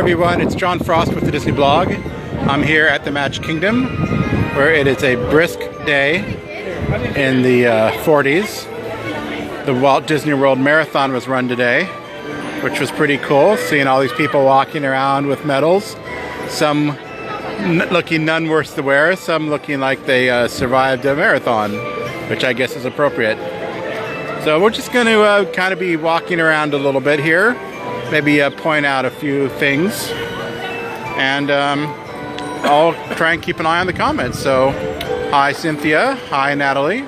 everyone, it's John Frost with the Disney Blog. I'm here at the Magic Kingdom, where it is a brisk day in the 40s. The Walt Disney World Marathon was run today, which was pretty cool, seeing all these people walking around with medals. Some looking none worse to wear, some looking like they survived a marathon, which I guess is appropriate. So we're just going to kind of be walking around a little bit here, maybe point out a few things, and I'll try and keep an eye on the comments. So, hi Cynthia, hi Natalie.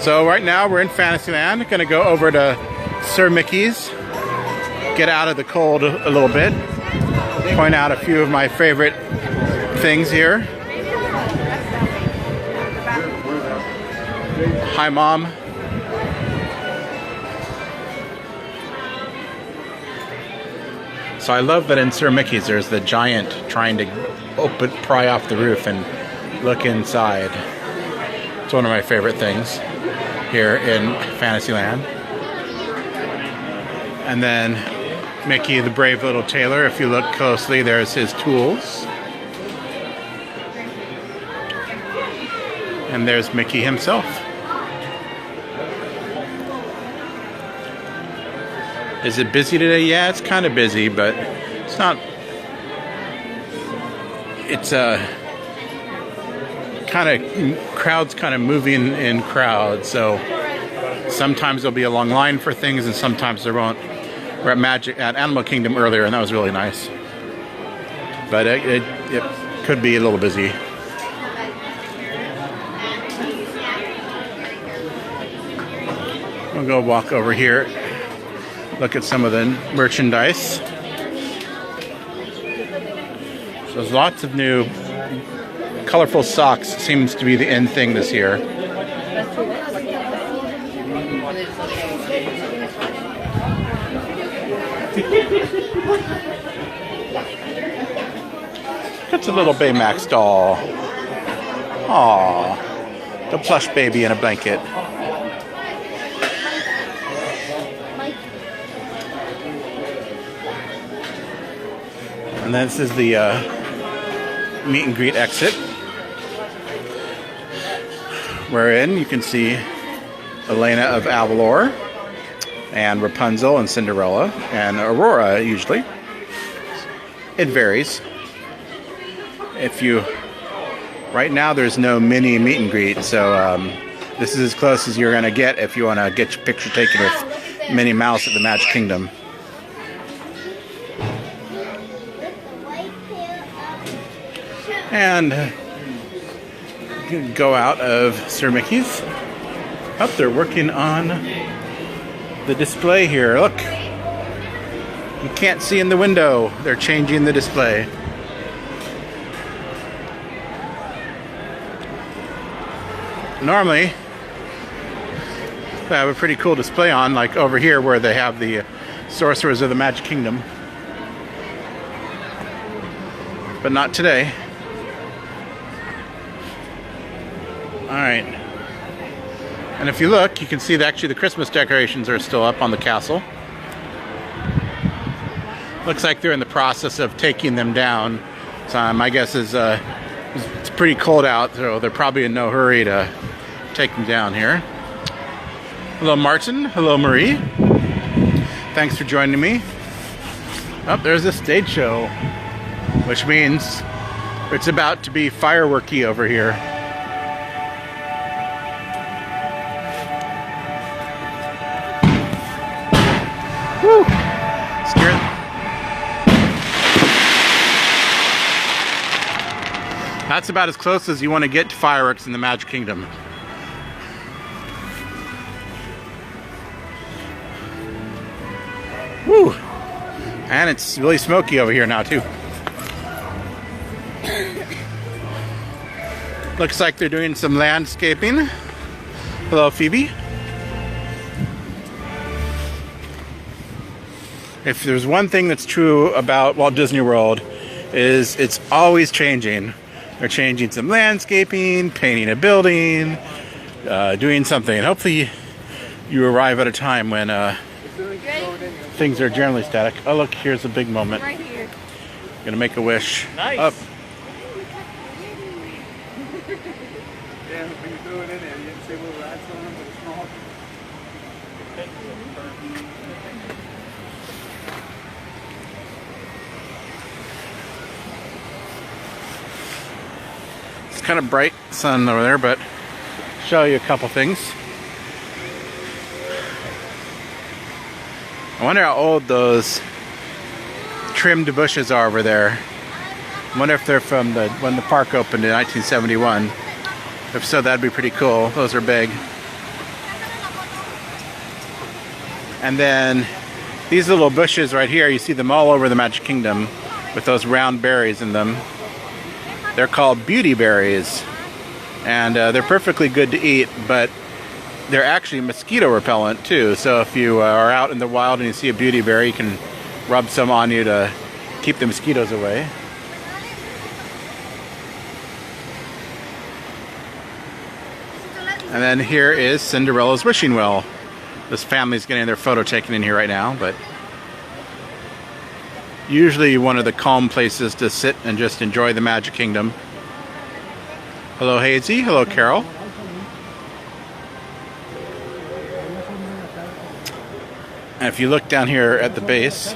So right now we're in Fantasyland, going to go over to Sir Mickey's, get out of the cold a little bit, point out a few of my favorite things here. Hi Mom. So I love that in Sir Mickey's there's the giant trying to pry off the roof and look inside. It's one of my favorite things here in Fantasyland. And then Mickey, the brave little tailor, if you look closely, there's his tools. And there's Mickey himself. Is it busy today? Yeah, it's kind of busy, but it's not. It's crowds kind of moving in crowds. So sometimes there'll be a long line for things, and sometimes there won't. We're at Animal Kingdom earlier, and that was really nice. But it could be a little busy. We'll go walk over here. Look at some of the merchandise. So there's lots of new colorful socks. Seems to be the end thing this year. It's a little Baymax doll. Aww, the plush baby in a blanket. And this is the meet and greet exit. Wherein you can see Elena of Avalor, and Rapunzel and Cinderella, and Aurora usually. It varies. Right now there's no mini meet and greet, so this is as close as you're going to get if you want to get your picture taken with Minnie Mouse at the Magic Kingdom. And go out of Sir Mickey's. Oh, they're working on the display here. Look, you can't see in the window. They're changing the display. Normally, they have a pretty cool display on, like over here where they have the Sorcerers of the Magic Kingdom. But not today. Alright, and if you look, you can see that actually the Christmas decorations are still up on the castle. Looks like they're in the process of taking them down. So my guess is it's pretty cold out, so they're probably in no hurry to take them down here. Hello Martin, hello Marie. Thanks for joining me. Oh, there's a stage show, which means it's about to be fireworky over here. Woo! Scared. That's about as close as you want to get to fireworks in the Magic Kingdom. Woo! And it's really smoky over here now too. Looks like they're doing some landscaping. Hello, Phoebe. If there's one thing that's true about Walt Disney World, is it's always changing. They're changing some landscaping, painting a building, doing something. Hopefully you arrive at a time when things are generally static. Oh look, here's a big moment. Right here. Gonna make a wish. Nice. Up. Yeah, when you throw it in there, you didn't see little rats on them, but it's small. It's kind of bright sun over there, but show you a couple things. I wonder how old those trimmed bushes are over there. I wonder if they're from when the park opened in 1971. If so, that'd be pretty cool. Those are big. And then these little bushes right here, you see them all over the Magic Kingdom with those round berries in them. They're called beauty berries. And they're perfectly good to eat, but they're actually mosquito repellent too. So if you are out in the wild and you see a beauty berry, you can rub some on you to keep the mosquitoes away. And then here is Cinderella's wishing well. This family's getting their photo taken in here right now, but usually one of the calm places to sit and just enjoy the Magic Kingdom. Hello Hazy, hello Carol. And if you look down here at the base,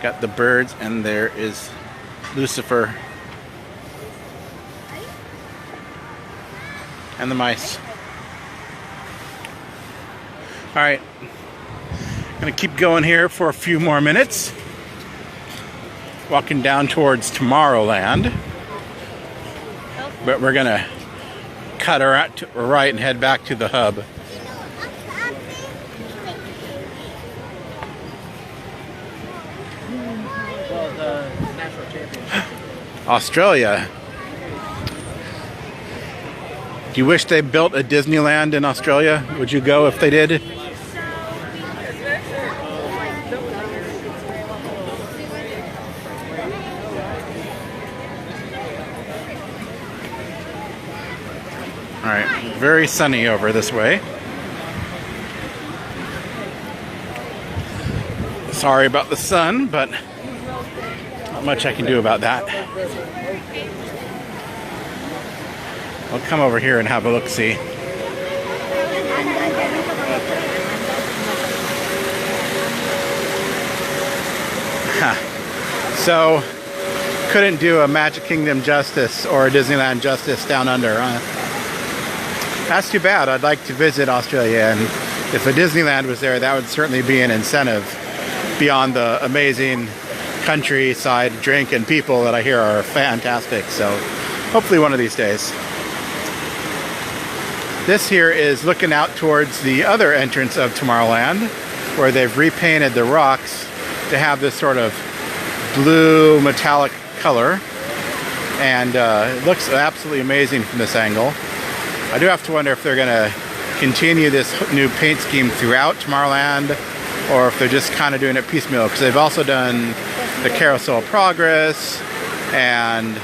got the birds, and there is Lucifer and the mice. All right, gonna keep going here for a few more minutes. Walking down towards Tomorrowland, but we're gonna cut out to right and head back to the hub. Australia. Do you wish they built a Disneyland in Australia? Would you go if they did? Alright, very sunny over this way. Sorry about the sun, but not much I can do about that. I'll come over here and have a look-see. So, couldn't do a Magic Kingdom justice or a Disneyland justice down under, huh? That's too bad. I'd like to visit Australia, and if a Disneyland was there, that would certainly be an incentive beyond the amazing countryside drink and people that I hear are fantastic. So hopefully one of these days. This here is looking out towards the other entrance of Tomorrowland, where they've repainted the rocks to have this sort of blue metallic color, and it looks absolutely amazing from this angle. I do have to wonder if they're going to continue this new paint scheme throughout Tomorrowland, or if they're just kind of doing it piecemeal, because they've also done the Carousel of Progress and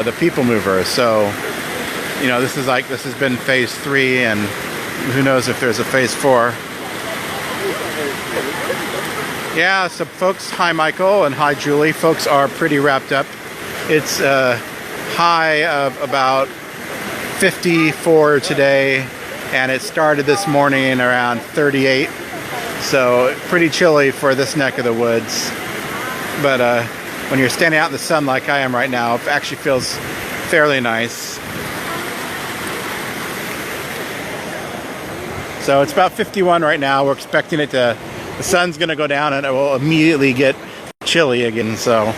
the People Mover. So, you know, this has been phase 3, and who knows if there's a phase 4. Yeah, so folks, hi Michael and hi Julie. Folks are pretty wrapped up. It's a high of about 54 today, and it started this morning around 38. So pretty chilly for this neck of the woods. But when you're standing out in the sun like I am right now, it actually feels fairly nice. So it's about 51 right now. We're expecting it to, the sun's gonna go down and it will immediately get chilly again, so.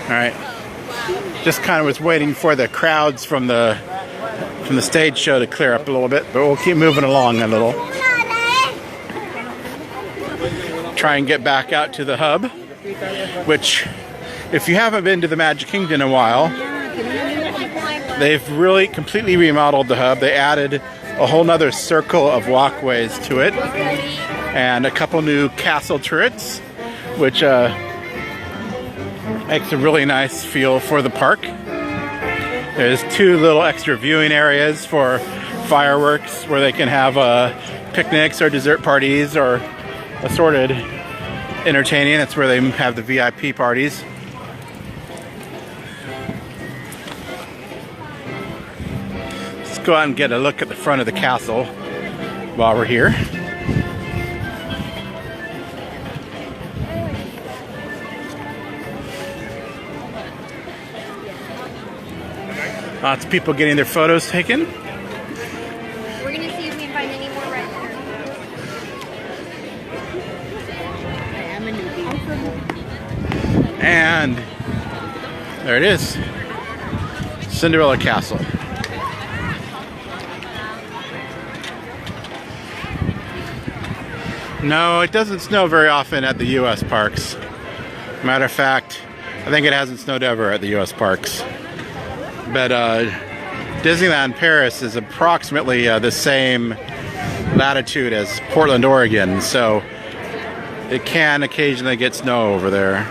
Alright, just kind of was waiting for the crowds from the stage show to clear up a little bit, but we'll keep moving along a little. Try and get back out to the hub, which, if you haven't been to the Magic Kingdom in a while, they've really completely remodeled the hub. They added a whole nother circle of walkways to it, and a couple new castle turrets, which Makes a really nice feel for the park. There's 2 little extra viewing areas for fireworks where they can have picnics or dessert parties or assorted entertaining. That's where they have the VIP parties. Let's go out and get a look at the front of the castle while we're here. Lots of people getting their photos taken. We're gonna see if we can find any more right there. I'm a newbie. And there it is. Cinderella Castle. No, it doesn't snow very often at the U.S. parks. Matter of fact, I think it hasn't snowed ever at the U.S. parks. But Disneyland Paris is approximately the same latitude as Portland, Oregon, so it can occasionally get snow over there.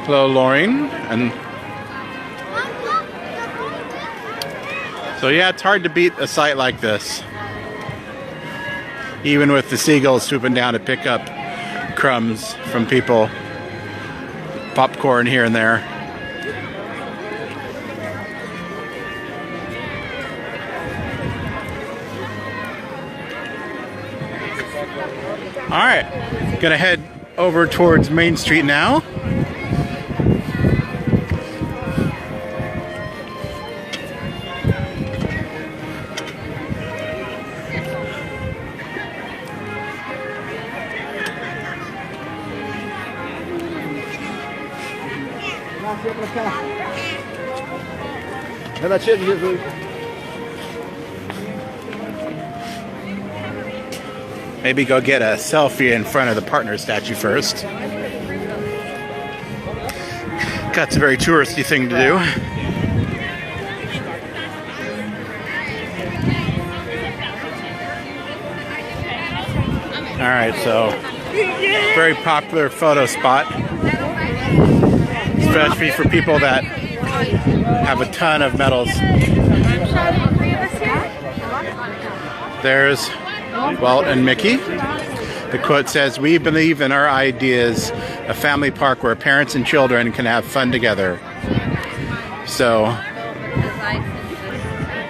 Hello, Lauren. And so yeah, it's hard to beat a site like this, even with the seagulls swooping down to pick up crumbs from people, popcorn here and there. All right, gonna head over towards Main Street now. Maybe go get a selfie in front of the partner statue first. That's a very touristy thing to do. All right, so very popular photo spot, especially for people that have a ton of medals. There's Walt and Mickey. The quote says, "We believe in our ideas, a family park where parents and children can have fun together." So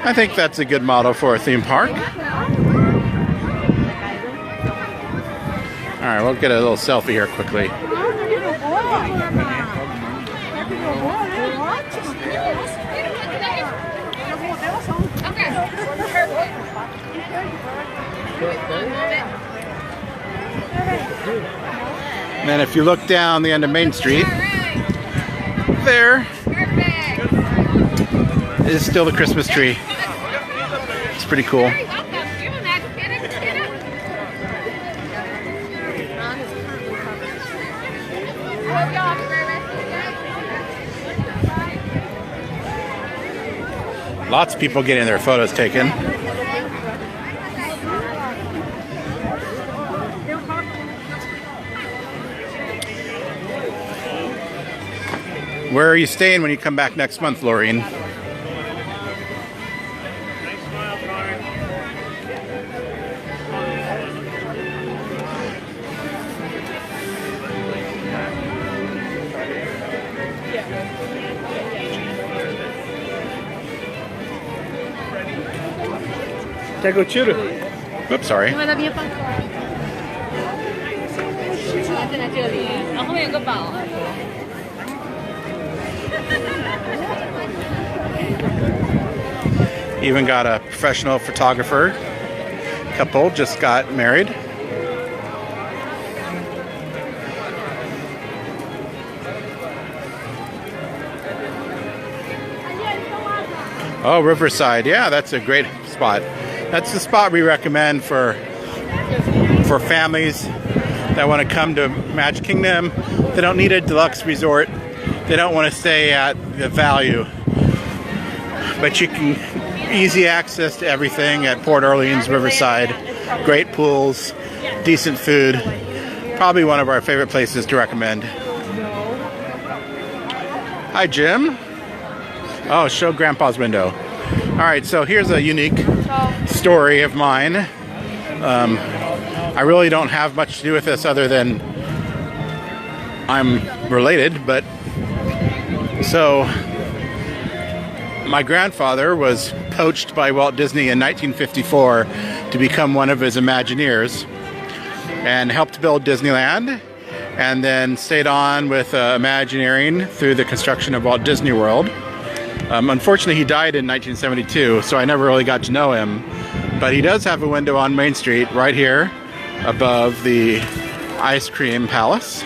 I think that's a good model for a theme park. All right, we'll get a little selfie here quickly. And then if you look down the end of Main Street, there is still the Christmas tree. It's pretty cool. Lots of people getting their photos taken. Where are you staying when you come back next month, Laureen? Oops, sorry. Even got a professional photographer. Couple just got married. Oh, Riverside. Yeah, that's a great spot. That's the spot we recommend for families that want to come to Magic Kingdom. They don't need a deluxe resort. They don't want to stay at the value. But you can easy access to everything at Port Orleans Riverside. Great pools, decent food, Probably one of our favorite places to recommend. Hi, Jim. Oh, show Grandpa's window. All right, so here's a unique story of mine. I really don't have much to do with this other than I'm related, but so my grandfather was poached by Walt Disney in 1954 to become one of his Imagineers and helped build Disneyland, and then stayed on with Imagineering through the construction of Walt Disney World. Unfortunately, he died in 1972, so I never really got to know him. But he does have a window on Main Street right here above the Ice Cream Palace,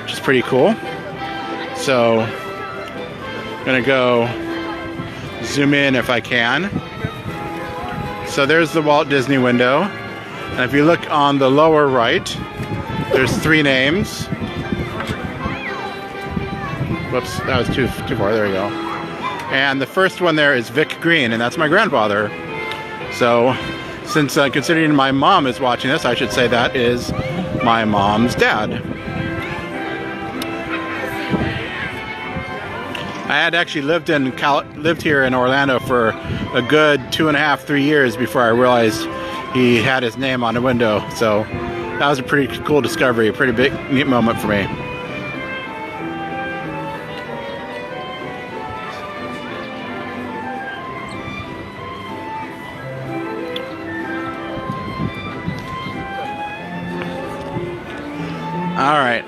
which is pretty cool. So I'm gonna go zoom in if I can. So there's the Walt Disney window. And if you look on the lower right, there's 3 names. Whoops, that was too far. There we go. And the first one there is Vic Green, and that's my grandfather. So, since considering my mom is watching this, I should say that is my mom's dad. I had actually lived here in Orlando for a good 2.5, 3 years before I realized he had his name on the window. So that was a pretty cool discovery, a pretty big, neat moment for me. All right.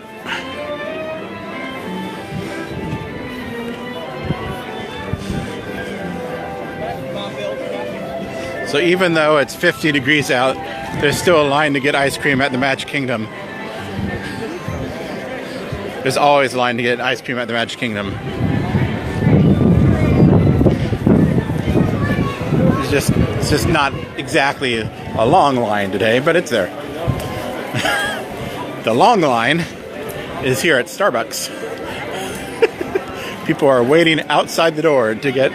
So even though it's 50 degrees out, there's still a line to get ice cream at the Magic Kingdom. There's always a line to get ice cream at the Magic Kingdom. It's just not exactly a long line today, but it's there. The long line is here at Starbucks. People are waiting outside the door to get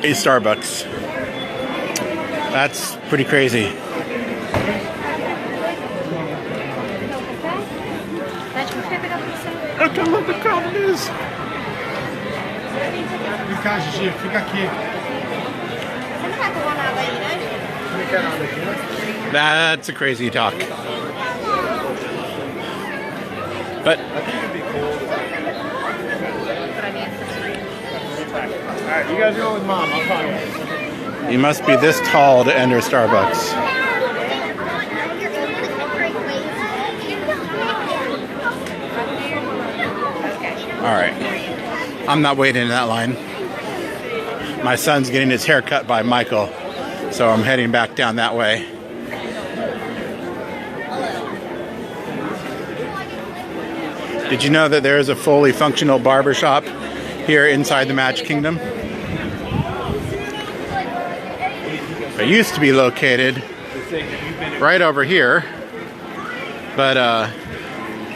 a Starbucks. That's pretty crazy. Look how long the crowd it is. That's a crazy talk. But Alright, you guys go with Mom. I'll call you. you must be this tall to enter Starbucks. Alright. I'm not waiting in that line. My son's getting his hair cut by Michael, so I'm heading back down that way. Did you know that there is a fully functional barber shop here inside the Magic Kingdom? It used to be located right over here, but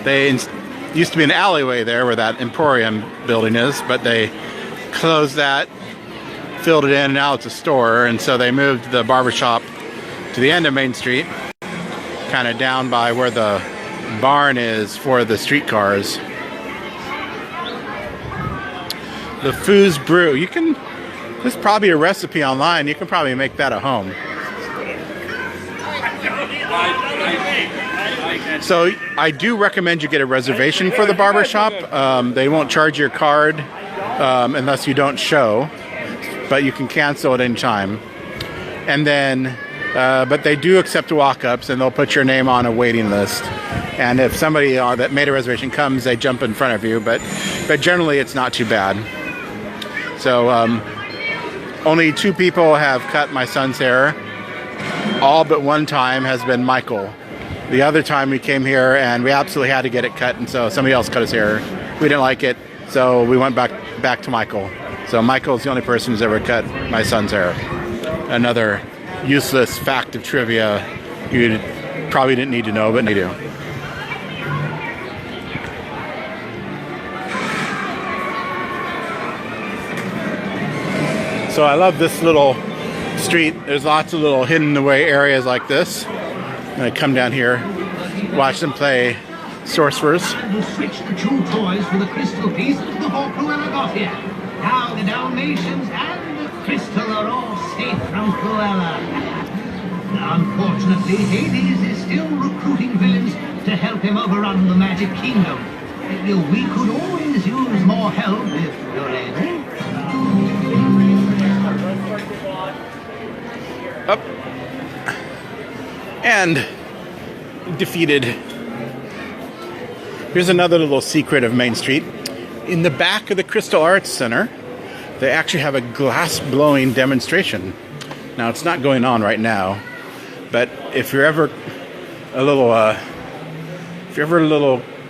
they used to be an alleyway there where that Emporium building is, but they closed that, filled it in, and now it's a store, and so they moved the barbershop to the end of Main Street, kind of down by where the barn is for the streetcars. The Foo's Brew. There's probably a recipe online. You can probably make that at home. So I do recommend you get a reservation for the barbershop. They won't charge your card unless you don't show, but you can cancel at any time. And then, but they do accept walk-ups, and they'll put your name on a waiting list. And if somebody that made a reservation comes, they jump in front of you. But generally, it's not too bad. So only 2 people have cut my son's hair. All but one time has been Michael. The other time we came here and we absolutely had to get it cut, and so somebody else cut his hair. We didn't like it, so we went back to Michael. So Michael's the only person who's ever cut my son's hair. Another useless fact of trivia you probably didn't need to know, but you do. So I love this little street. There's lots of little hidden away areas like this. I'm gonna come down here watch them play sorcerers. We'll switch the two toys for the crystal piece before Cruella got here. Now the Dalmatians and the crystal are all safe from Cruella. Unfortunately, Hades is still recruiting villains to help him overrun the Magic Kingdom. We could always use more help if you're able. Up. And defeated. Here's another little secret of Main Street. In the back of the Crystal Arts Center, they actually have a glass blowing demonstration. Now, it's not going on right now, but if you're ever a little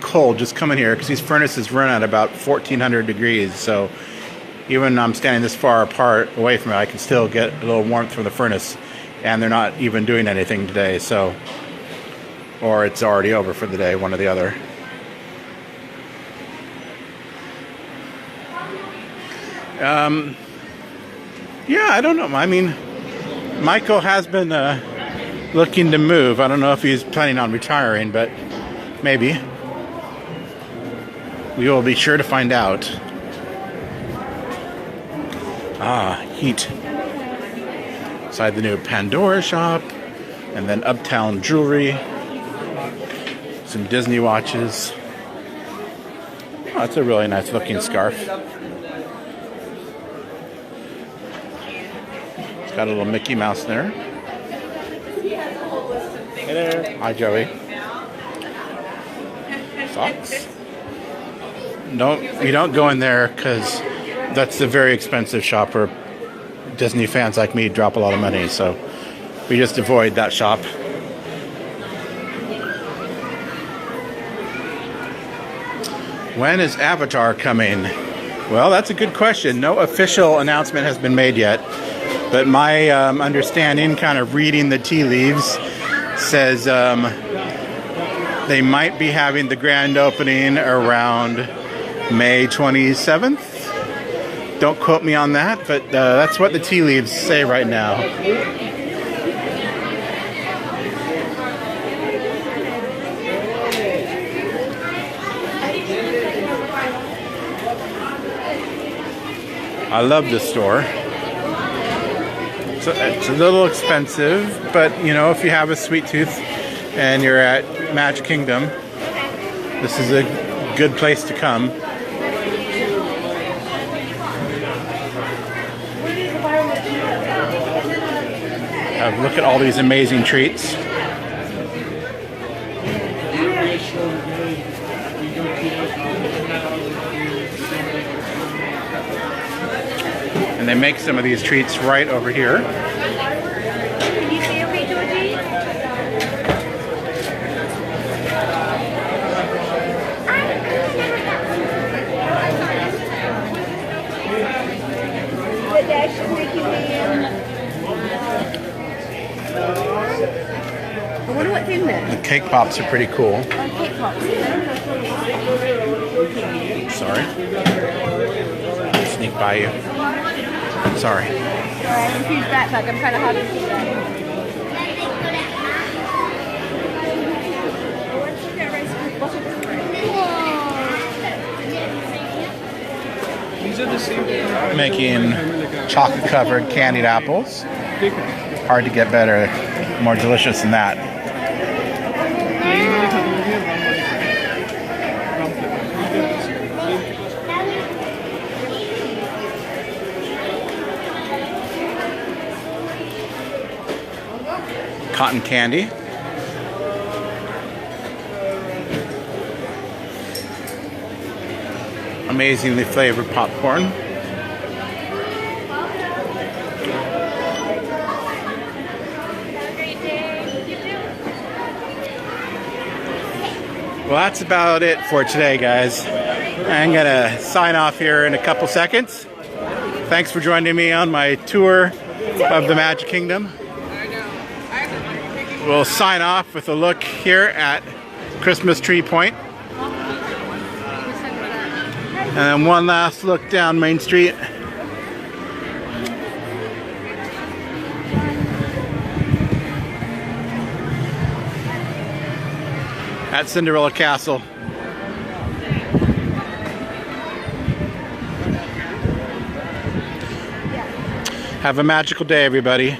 cold, just come in here, because these furnaces run at about 1400 degrees. So even when I'm standing this far apart away from it, I can still get a little warmth from the furnace. And they're not even doing anything today, so, or it's already over for the day, one or the other. Yeah, I don't know. I mean, Michael has been looking to move. I don't know if he's planning on retiring, but maybe. We will be sure to find out. Ah, heat. Inside the new Pandora shop, and then Uptown Jewelry, some Disney watches. Oh, that's a really nice looking scarf. It's got a little Mickey Mouse there. Hey there. Hi, Joey. Socks. We don't go in there because that's a very expensive shop where Disney fans like me drop a lot of money, so we just avoid that shop. When is Avatar coming? Well, that's a good question. No official announcement has been made yet, but my understanding, kind of reading the tea leaves, says they might be having the grand opening around May 27th. Don't quote me on that, but that's what the tea leaves say right now. I love this store. So it's a little expensive, but you know, if you have a sweet tooth and you're at Magic Kingdom, this is a good place to come. Look at all these amazing treats. And they make some of these treats right over here. Can you see okay, Georgie? The dash is making me. I wonder what's in there. The cake pops are pretty cool. Oh, cake pops. Sorry. Sneak by you. Sorry. Alright, I'm huge backpack. I'm kind of hard to see that. These are the same. Making chocolate-covered candied apples. Hard to get better, more delicious than that. Cotton candy. Amazingly flavored popcorn. Well, that's about it for today, guys. I'm gonna sign off here in a couple seconds. Thanks for joining me on my tour of the Magic Kingdom. We'll sign off with a look here at Christmas Tree Point. And then one last look down Main Street. at Cinderella Castle. Have a magical day, everybody.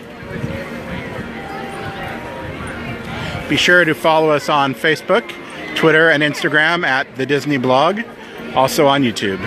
Be sure to follow us on Facebook, Twitter, and Instagram at The Disney Blog, also on YouTube.